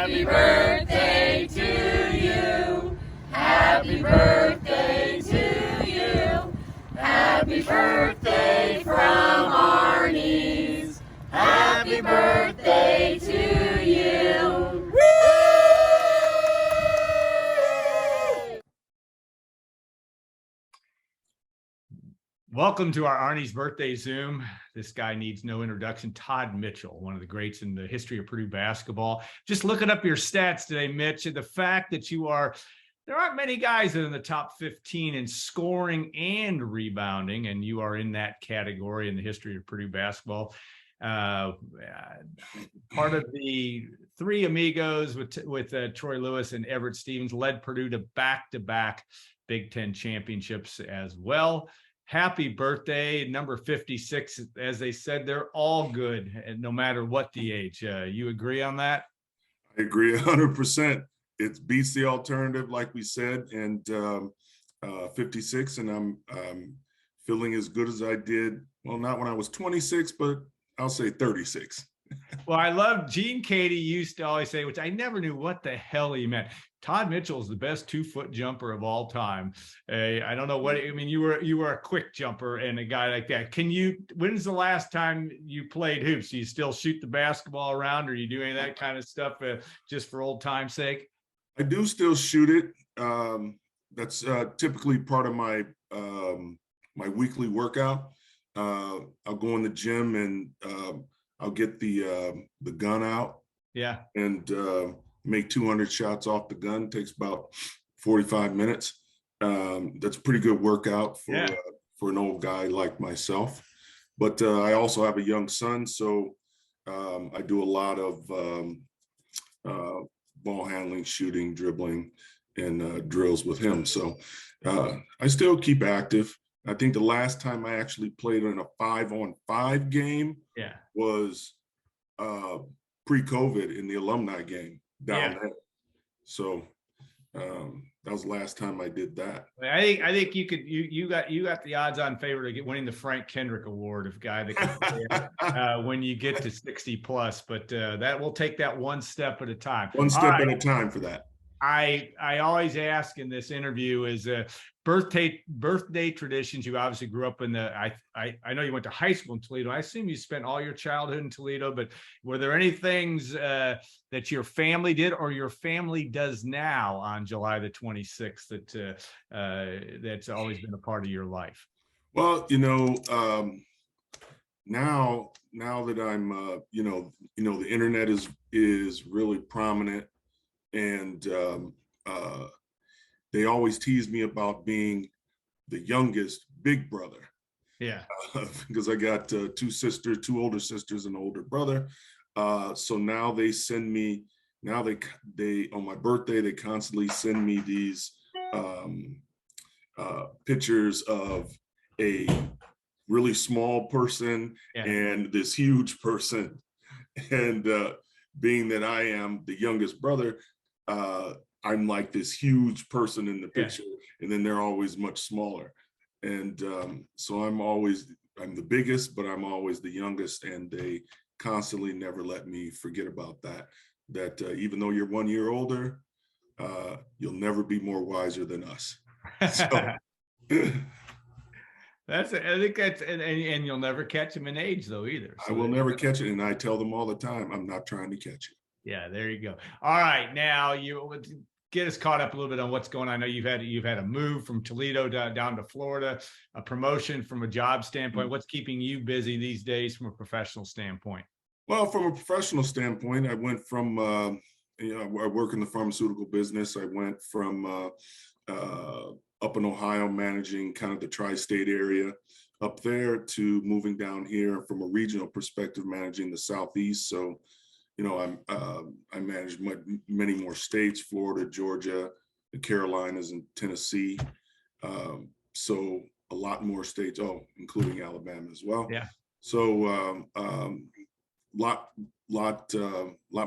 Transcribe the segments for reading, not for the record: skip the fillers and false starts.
Happy birthday to you. Happy birthday to you. Happy birthday from Arni's. Happy birthday to you. Woo! Welcome to our Arni's birthday Zoom. This guy needs no introduction. Todd Mitchell, one of the greats in the history of Purdue basketball. Just looking up your stats today, Mitch, and the fact that there aren't many guys that are in the top 15 in scoring and rebounding, and you are in that category in the history of Purdue basketball. Part of the Three-Amigos with Troy Lewis and Everette Stevens led Purdue to back-to-back Big Ten championships as well. Happy birthday, number 56. As they said, they're all good, and no matter what the age. You agree on that? I agree 100%. It beats the alternative, like we said, and 56, and I'm feeling as good as I did. Well, not when I was 26, but I'll say 36. Well, I love Gene Katie used to always say, which I never knew what the hell he meant. Todd Mitchell is the best 2-foot jumper of all time. I don't know what I mean. You were a quick jumper and a guy like that. When's the last time you played hoops? Do you still shoot the basketball around, or you do any of that kind of stuff just for old time's sake? I do still shoot it. That's typically part of my my weekly workout. I'll go in the gym and I'll get the gun out. Yeah. And make 200 shots off the gun. It takes about 45 minutes. That's a pretty good workout for an old guy like myself. But I also have a young son, so I do a lot of ball handling, shooting, dribbling, and drills with him. So I still keep active. I think the last time I actually played in a 5-on-5 game was pre-COVID in the alumni game down there. So that was the last time I did that. I think you got the odds-on favorite to winning the Frank Kendrick Award of guy that can play when you get to 60 plus. But that will take that one step at a time. One step at a time for that. I always ask in this interview is birthday traditions. You obviously grew up in I know you went to high school in Toledo. I assume you spent all your childhood in Toledo, but were there any things that your family did or your family does now on July the 26th that's always been a part of your life? Well, now that I'm the internet is really prominent. And they always tease me about being the youngest big brother. Yeah. Because I got two older sisters, and an older brother. So now they send me, they on my birthday, they constantly send me these pictures of a really small person and this huge person. And being that I am the youngest brother, I'm like this huge person in the picture, and then they're always much smaller. And so I'm the biggest, but I'm always the youngest, and they constantly never let me forget about that even though you're 1 year older, you'll never be more wiser than us. So. I think that's, and you'll never catch him in age though either. So I will never catch it. And I tell them all the time, I'm not trying to catch it. Yeah, there you go. All right. Now you get us caught up a little bit on what's going on. I know you've had a move from Toledo down to Florida, a promotion from a job standpoint. What's keeping you busy these days from a professional standpoint? Well, from a professional standpoint, I went from, I work in the pharmaceutical business. I went from up in Ohio, managing kind of the tri-state area up there, to moving down here from a regional perspective, managing the Southeast. So, I managed many more states: Florida, Georgia, the Carolinas, and Tennessee. So a lot more states, including Alabama as well. Yeah. So lot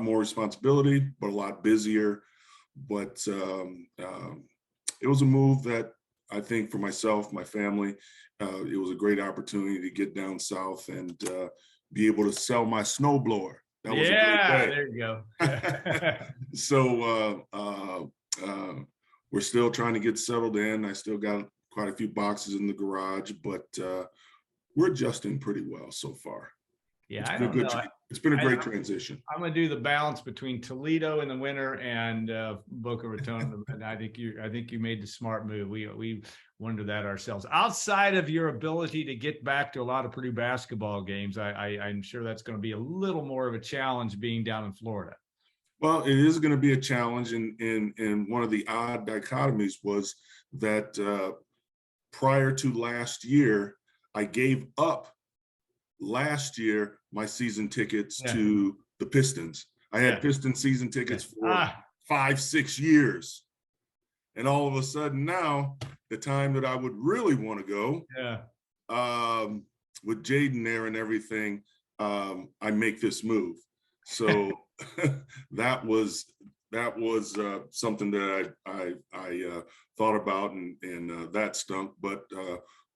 more responsibility, but a lot busier. But it was a move that I think for myself, my family, it was a great opportunity to get down south and be able to sell my snowblower. That was a great day. There you go. Yeah. So we're still trying to get settled in. I still got quite a few boxes in the garage, but we're adjusting pretty well so far. Yeah, It's I been don't know. it's been a great transition. I'm going to do the balance between Toledo in the winter and Boca Raton, and I think you made the smart move. We wonder that ourselves. Outside of your ability to get back to a lot of Purdue basketball games, I'm sure that's going to be a little more of a challenge being down in Florida. Well, it is going to be a challenge, and one of the odd dichotomies was that prior to last year, I gave up last year my season tickets to the Pistons. I had Piston season tickets for 5-6 years, and all of a sudden now, the time that I would really want to go, with Jaden there and everything, I make this move. So that was something that I thought about, and that stunk. But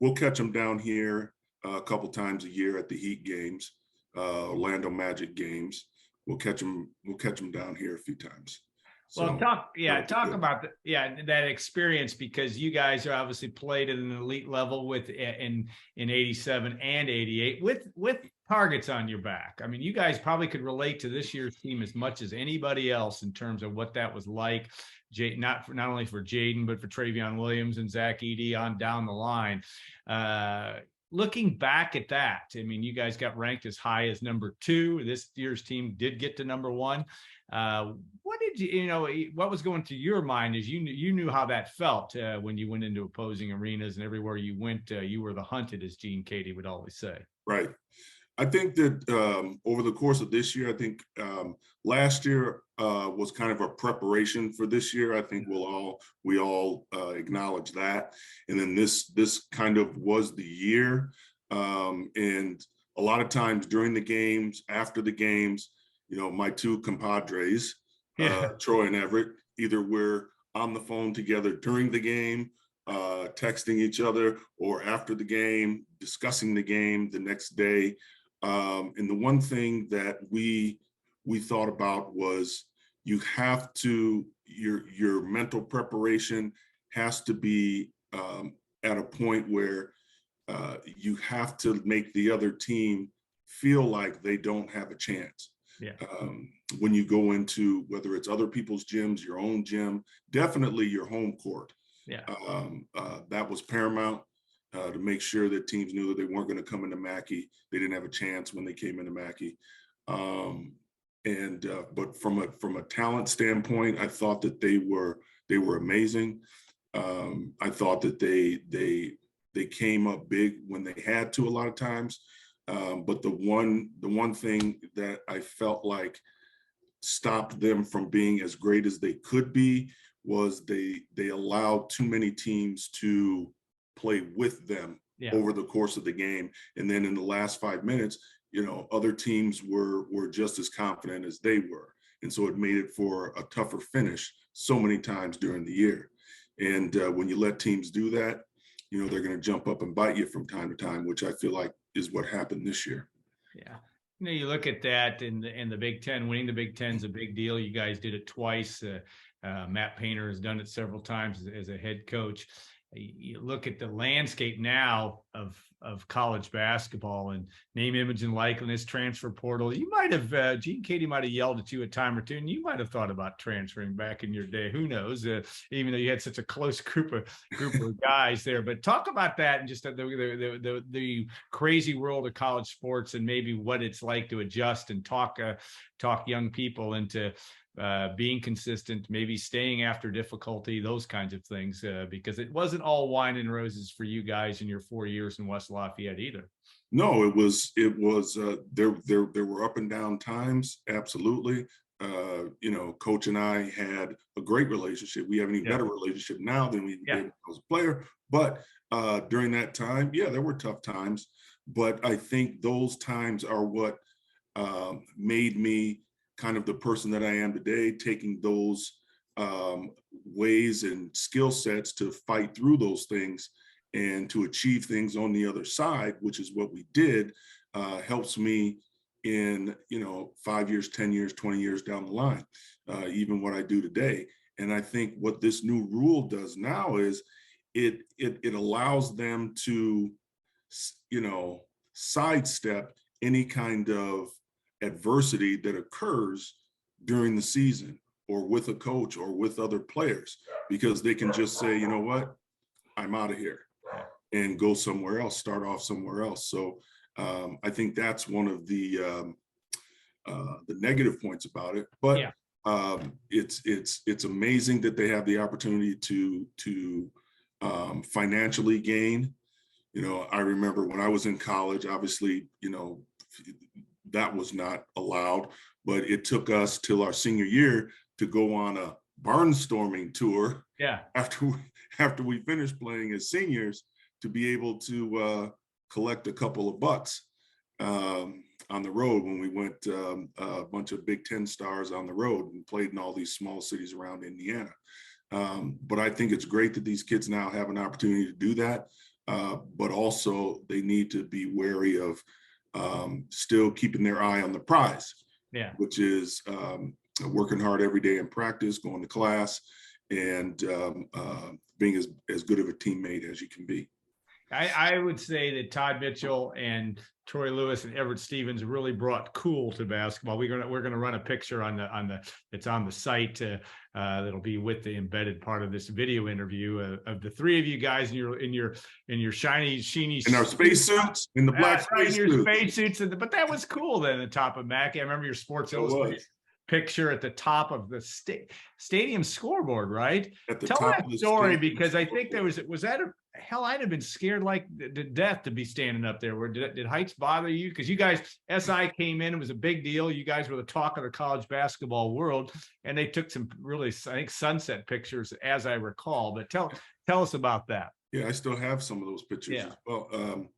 we'll catch them down here a couple times a year at the Heat games, Orlando Magic games. We'll catch them down here a few times. So, well, talk about that experience, because you guys are obviously played at an elite level in 87 and 88 with targets on your back. I mean, you guys probably could relate to this year's team as much as anybody else in terms of what that was like. Not only for Jaden, but for Travion Williams and Zach Edey on down the line. Looking back at that, I mean, you guys got ranked as high as number 2. This year's team did get to number 1. What did what was going through your mind as you knew how that felt when you went into opposing arenas, and everywhere you went, you were the hunted, as Gene Katie would always say. Right. I think that over the course of this year, I think last year was kind of a preparation for this year. I think we all acknowledge that. And then this kind of was the year. And a lot of times during the games, after the games, my two compadres, Troy and Everette, either we're on the phone together during the game, texting each other, or after the game, discussing the game the next day. And the one thing that we thought about was you have to, your mental preparation has to be at a point where you have to make the other team feel like they don't have a chance. When you go into, whether it's other people's gyms, your own gym, definitely your home court. That was paramount. To make sure that teams knew that they weren't going to come into Mackey. They didn't have a chance when they came into Mackey. But from a talent standpoint, I thought that they were amazing. I thought that they came up big when they had to a lot of times. But the one thing that I felt like stopped them from being as great as they could be was they allowed too many teams to play with them over the course of the game. And then in the last 5 minutes, other teams were just as confident as they were. And so it made it for a tougher finish so many times during the year. And when you let teams do that, they're going to jump up and bite you from time to time, which I feel like is what happened this year. Yeah. You look at that in the Big Ten, winning the Big Ten is a big deal. You guys did it twice. Matt Painter has done it several times as a head coach. You look at the landscape now of college basketball and name, image, and likeness, transfer portal. You might have, Gene Katie might have yelled at you a time or two, and you might have thought about transferring back in your day. Who knows? Even though you had such a close group of guys there. But talk about that and just the crazy world of college sports, and maybe what it's like to adjust and talk young people into being consistent, maybe staying after difficulty, those kinds of things, because it wasn't all wine and roses for you guys in your 4 years in West Lafayette either. No, it was there were up and down times. Absolutely. Coach and I had a great relationship. We have an even better relationship now than we did when I was a player. But during that time, there were tough times. But I think those times are what made me kind of the person that I am today, taking those ways and skill sets to fight through those things and to achieve things on the other side, which is what we did, helps me in, 5 years, 10 years, 20 years down the line, even what I do today. And I think what this new rule does now is it allows them to, sidestep any kind of adversity that occurs during the season or with a coach or with other players, because they can just say, you know what, I'm out of here, and go somewhere else, start off somewhere else. So I think that's one of the negative points about it. But it's amazing that they have the opportunity to financially gain. I remember when I was in college, obviously, that was not allowed, but it took us till our senior year to go on a barnstorming tour. Yeah. After we finished playing as seniors, to be able to collect a couple of bucks on the road when we went a bunch of Big Ten stars on the road and played in all these small cities around Indiana. But I think it's great that these kids now have an opportunity to do that. But also they need to be wary of still keeping their eye on the prize, which is working hard every day in practice, going to class, and being as good of a teammate as you can be. I would say that Todd Mitchell and Troy Lewis and Everett Stevens really brought cool to basketball. We're gonna run a picture it's on the site that'll be with the embedded part of this video interview of the three of you guys in your shiny, sheeny, in our space suits, in the black space your suits. Space suits, but that was cool. Then the top of Mac, I remember your Sports Illustrated picture at the top of the stadium scoreboard, right? Tell that story, because I think was that hell, I'd have been scared like to death to be standing up there. Did heights bother you? Because you guys, SI came in, it was a big deal. You guys were the talk of the college basketball world, and they took some really, I think, sunset pictures, as I recall. But tell us about that. Yeah, I still have some of those pictures as well.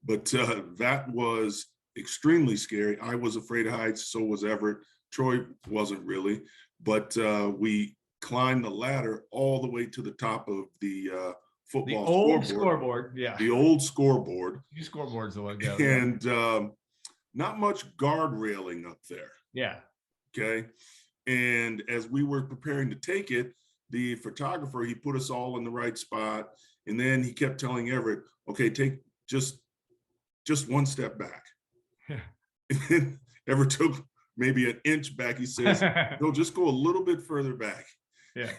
But that was extremely scary. I was afraid of heights, so was Everett. Troy wasn't really, but we climbed the ladder all the way to the top of the football scoreboard. The old scoreboard. New scoreboard's the one go. And not much guard railing up there. Yeah. Okay. And as we were preparing to take it, the photographer, he put us all in the right spot. And then he kept telling Everett, okay, take just one step back. And then Everett took maybe an inch back. He says, no, just go a little bit further back. Yeah.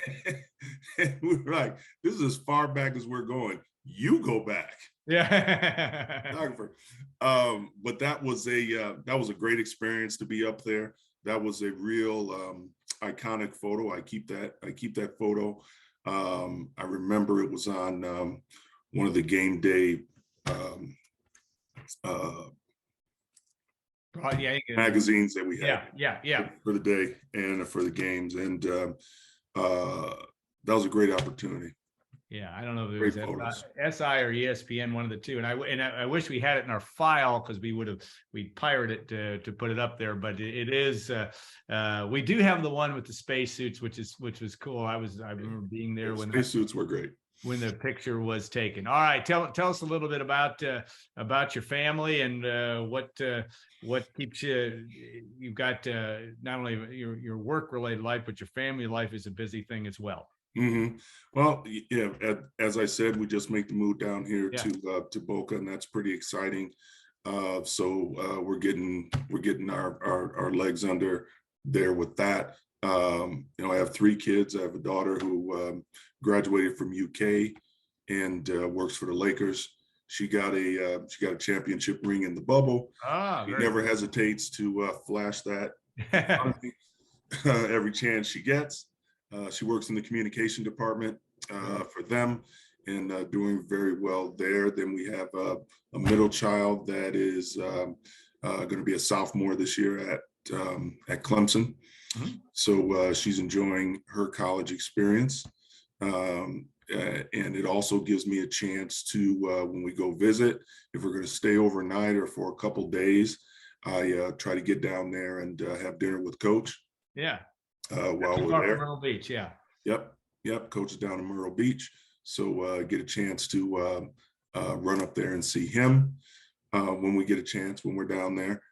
And we were like, this is as far back as we're going. You go back. Yeah. Photographer. But that was a great experience to be up there. That was a real iconic photo. I keep that photo. I remember it was on one of the game day magazines that we had for the day and for the games, and that was a great opportunity. Yeah, I don't know if it was SI or ESPN, one of the two, and I wish we had it in our file, because we'd pirate it to put it up there. But it is we do have the one with the spacesuits, which was cool. I remember being there when spacesuits were great, when the picture was taken. All right, tell us a little bit about your family and what keeps you. You've got not only your work related life, but your family life is a busy thing as well. Mm-hmm. Well, yeah, as I said, we just make the move down here to Boca, and that's pretty exciting. So we're getting our legs under there with that. I have 3 kids. I have a daughter who graduated from UK and works for the Lakers. She got a championship ring in the bubble. She never hesitates to flash that every chance she gets. She works in the communication department for them, and doing very well there. Then we have a middle child that is going to be a sophomore this year at Clemson. Mm-hmm. So she's enjoying her college experience. And it also gives me a chance to, when we go visit, if we're going to stay overnight or for a couple days, I try to get down there and have dinner with Coach. Yeah. While we're there. Myrtle Beach, yeah. Yep. Coach is down in Myrtle Beach, so get a chance to run up there and see him when we get a chance when we're down there.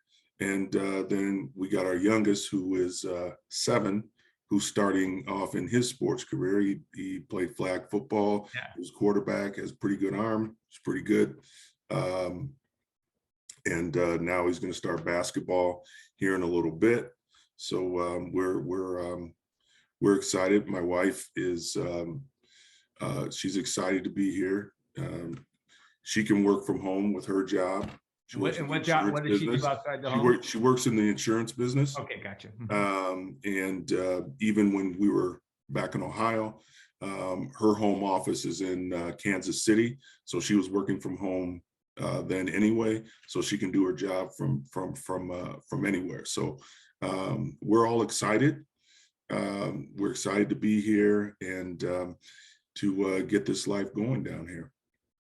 And then we got our youngest, who is 7, who's starting off in his sports career. He played flag football. Yeah. He was quarterback, has a pretty good arm. It's pretty good. And now he's going to start basketball here in a little bit. So we're excited. My wife is she's excited to be here. She can work from home with her job. What job? What does she do outside the home? She works in the insurance business. Okay, gotcha. And even when we were back in Ohio, her home office is in Kansas City, so she was working from home then anyway, so she can do her job from anywhere. So we're all excited. We're excited to be here and to get this life going down here.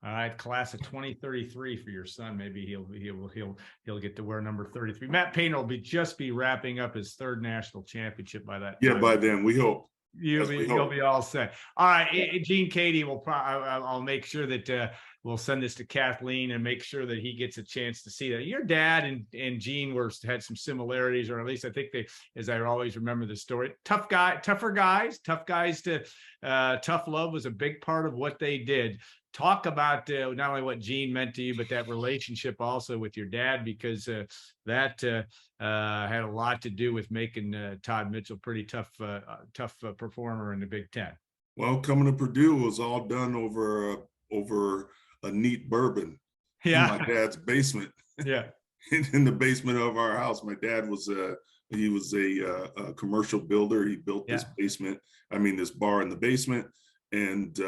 All right, class of 2033 for your son. Maybe he'll get to wear number 33. Matt Painter will just be wrapping up his 3rd national championship by that time. Yeah, by then we hope. You'll be all set. All right, Gene Katie will I'll make sure that we'll send this to Kathleen and make sure that he gets a chance to see that. Your dad and Gene had some similarities, or at least I think they, as I always remember the story. Tough guys to tough love was a big part of what they did. Talk about not only what Gene meant to you, but that relationship also with your dad, because that had a lot to do with making Todd Mitchell pretty tough performer in the Big Ten. Well, coming to Purdue was all done over a neat bourbon in my dad's basement. Yeah, in the basement of our house. My dad was a commercial builder. He built this this bar in the basement. And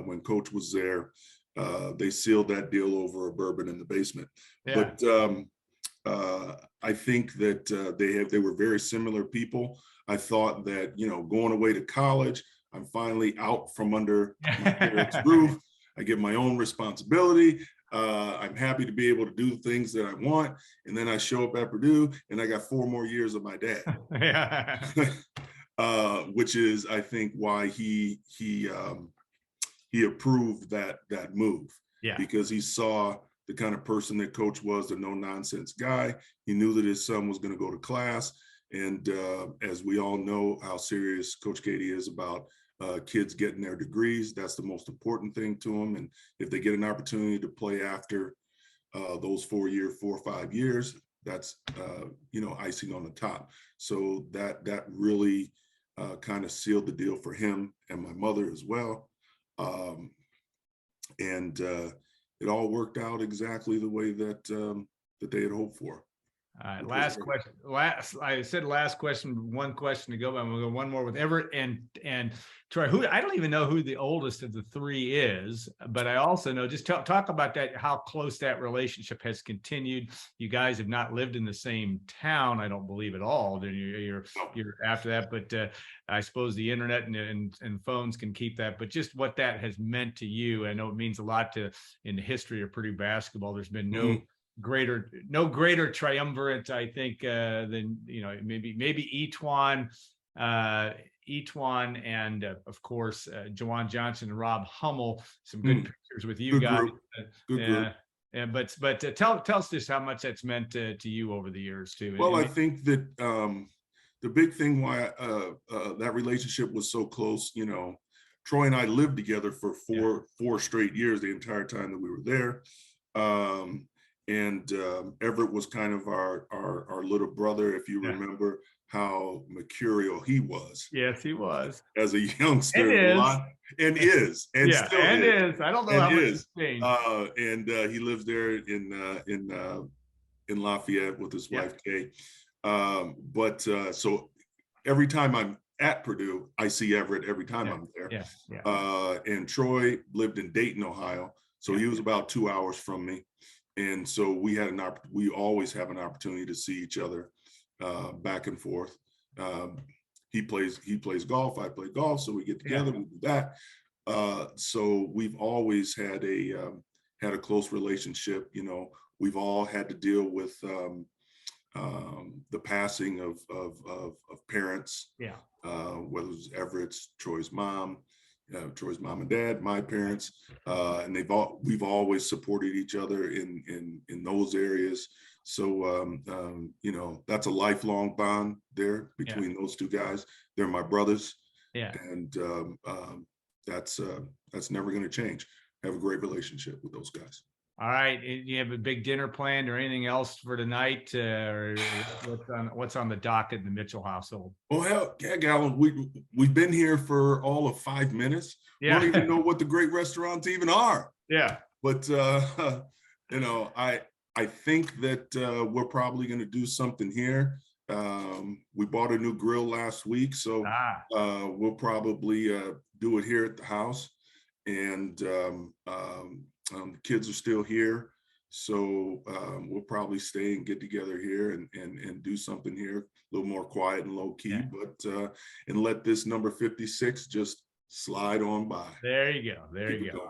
when Coach was there, they sealed that deal over a bourbon in the basement. Yeah. But I think that they were very similar people. I thought that, going away to college, I'm finally out from under my parents' roof. I get my own responsibility. I'm happy to be able to do the things that I want. And then I show up at Purdue and I got 4 more years of my dad. Which is, I think, why he approved that move. Yeah. Because he saw the kind of person that Coach was, the no-nonsense guy. He knew that his son was going to go to class. And as we all know how serious Coach Katie is about kids getting their degrees, that's the most important thing to them. And if they get an opportunity to play after those 4 or 5 years, that's icing on the top. So that really kind of sealed the deal for him and my mother as well. And it all worked out exactly the way that they had hoped for. All right, last question. I said last question, one question to go, but I'm gonna go one more with Everette and Troy. Who, I don't even know who the oldest of the 3 is, but I also know, just talk about that, how close that relationship has continued. You guys have not lived in the same town, I don't believe at all. Then you're after that, but I suppose the internet and phones can keep that. But just what that has meant to you, I know it means a lot in the history of Purdue basketball. There's been no greater triumvirate, I think, than maybe Etuan and of course Jawan Johnson and Rob Hummel. Some good pictures with you guys. But tell us just how much that's meant to you over the years too. Well, I think that the big thing why that relationship was so close, Troy and I lived together for four straight years, the entire time that we were there. And Everette was kind of our little brother, if you remember how mercurial he was. Yes, he was. As a youngster. And is. I don't know how much it's changed. And he lives there in Lafayette with his wife, Kay. So every time I'm at Purdue, I see Everette every time I'm there. And Troy lived in Dayton, Ohio. So he was about 2 hours from me. And so we always have an opportunity to see each other back and forth. He plays golf, I play golf, so we get together, we do that. So we've always had a close relationship. We've all had to deal with the passing of parents. Whether it was Everette's, Troy's mom and dad, my parents, and we've always supported each other in those areas. So, you know, that's a lifelong bond there between those two guys. They're my brothers. Yeah. And that's never going to change. I have a great relationship with those guys. All right. You have a big dinner planned or anything else for tonight? Or what's on the docket in the Mitchell household? Oh, hell yeah, Gallon. We've been here for all of 5 minutes. Yeah. We don't even know what the great restaurants even are. Yeah. But you know, I think that we're probably going to do something here. We bought a new grill last week, so we'll probably do it here at the house. And the kids are still here, so we'll probably stay and get together here and do something here, a little more quiet and low key, but and let this number 56 just slide on by. There you go. There you go.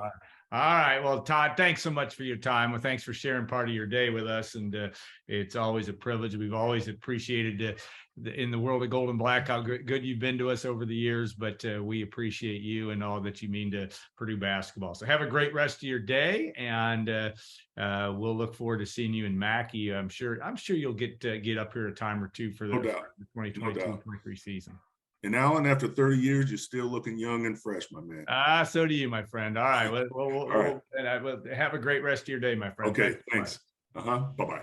All right. Well, Todd, thanks so much for your time. Well, thanks for sharing part of your day with us. And it's always a privilege. We've always appreciated in the world of gold and black how good you've been to us over the years, but we appreciate you and all that you mean to Purdue basketball. So have a great rest of your day, and we'll look forward to seeing you in Mackey. I'm sure you'll get up here a time or two for the 2022-23 season. And Alan, after 30 years, you're still looking young and fresh, my man. So do you, my friend. All right. Well, have a great rest of your day, my friend. Okay, thanks. Bye-bye.